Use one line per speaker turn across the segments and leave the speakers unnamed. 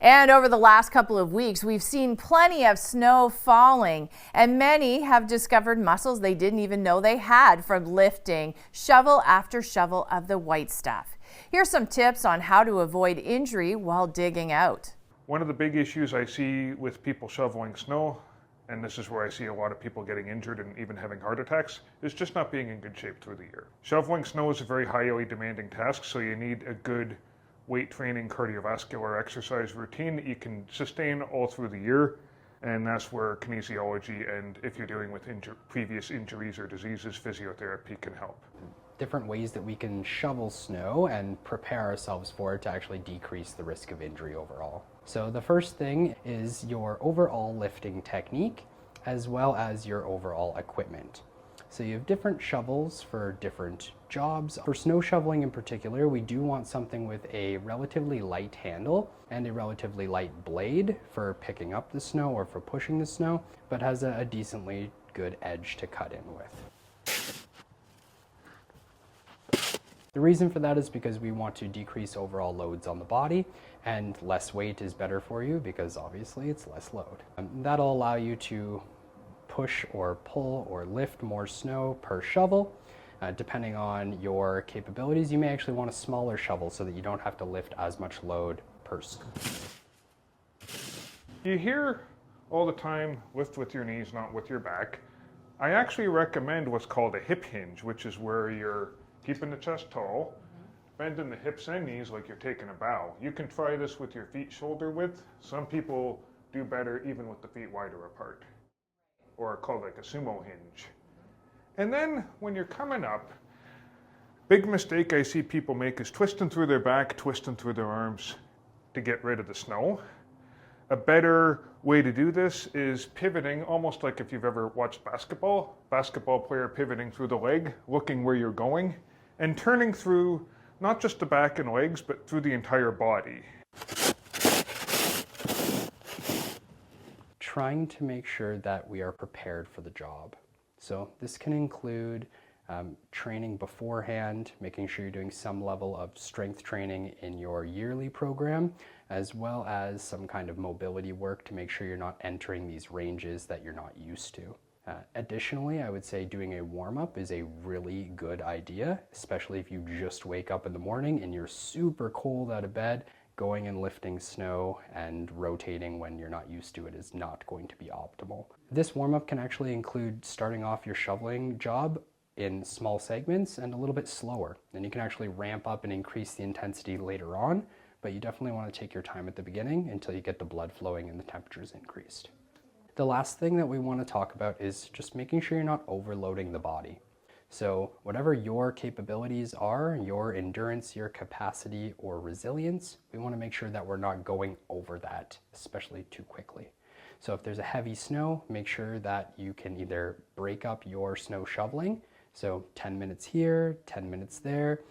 And over the last couple of weeks, we've seen plenty of snow falling, and many have discovered muscles they didn't even know they had from lifting shovel after shovel of the white stuff. Here's some tips on how to avoid injury while digging out.
One of the big issues I see with people shoveling snow, and this is where I see a lot of people getting injured and even having heart attacks, is just not being in good shape through the year. Shoveling snow is a very highly demanding task, so you need a good weight training cardiovascular exercise routine that you can sustain all through the year, and that's where kinesiology and, if you're dealing with previous injuries or diseases, physiotherapy can help.
Different ways that we can shovel snow and prepare ourselves for it to actually decrease the risk of injury overall. So the first thing is your overall lifting technique as well as your overall equipment. So you have different shovels for different jobs. For snow shoveling in particular, we do want something with a relatively light handle and a relatively light blade for picking up the snow or for pushing the snow, but has a decently good edge to cut in with. The reason for that is because we want to decrease overall loads on the body, and less weight is better for you because obviously it's less load. That'll allow you to push or pull or lift more snow per shovel. Depending on your capabilities, you may actually want a smaller shovel so that you don't have to lift as much load per scoop.
You hear all the time, lift with your knees, not with your back. I actually recommend what's called a hip hinge, which is where you're keeping the chest tall, bending the hips and knees like you're taking a bow. You can try this with your feet shoulder width. Some people do better even with the feet wider apart, or called like a sumo hinge. And then when you're coming up, big mistake I see people make is twisting through their back, twisting through their arms to get rid of the snow. A better way to do this is pivoting, almost like if you've ever watched basketball player pivoting through the leg, looking where you're going, and turning through not just the back and legs, but through the entire body.
Trying to make sure that we are prepared for the job. So this can include training beforehand, making sure you're doing some level of strength training in your yearly program, as well as some kind of mobility work to make sure you're not entering these ranges that you're not used to. Additionally, I would say doing a warm-up is a really good idea, especially if you just wake up in the morning and you're super cold out of bed. Going and lifting snow and rotating when you're not used to it is not going to be optimal. This warm-up can actually include starting off your shoveling job in small segments and a little bit slower. Then you can actually ramp up and increase the intensity later on, but you definitely want to take your time at the beginning until you get the blood flowing and the temperatures increased. The last thing that we want to talk about is just making sure you're not overloading the body. So whatever your capabilities are, your endurance, your capacity, or resilience, we want to make sure that we're not going over that, especially too quickly. So if there's a heavy snow, make sure that you can either break up your snow shoveling, so 10 minutes here, 10 minutes there,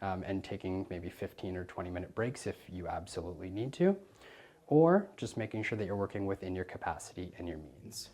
and taking maybe 15 or 20-minute breaks if you absolutely need to, or just making sure that you're working within your capacity and your means.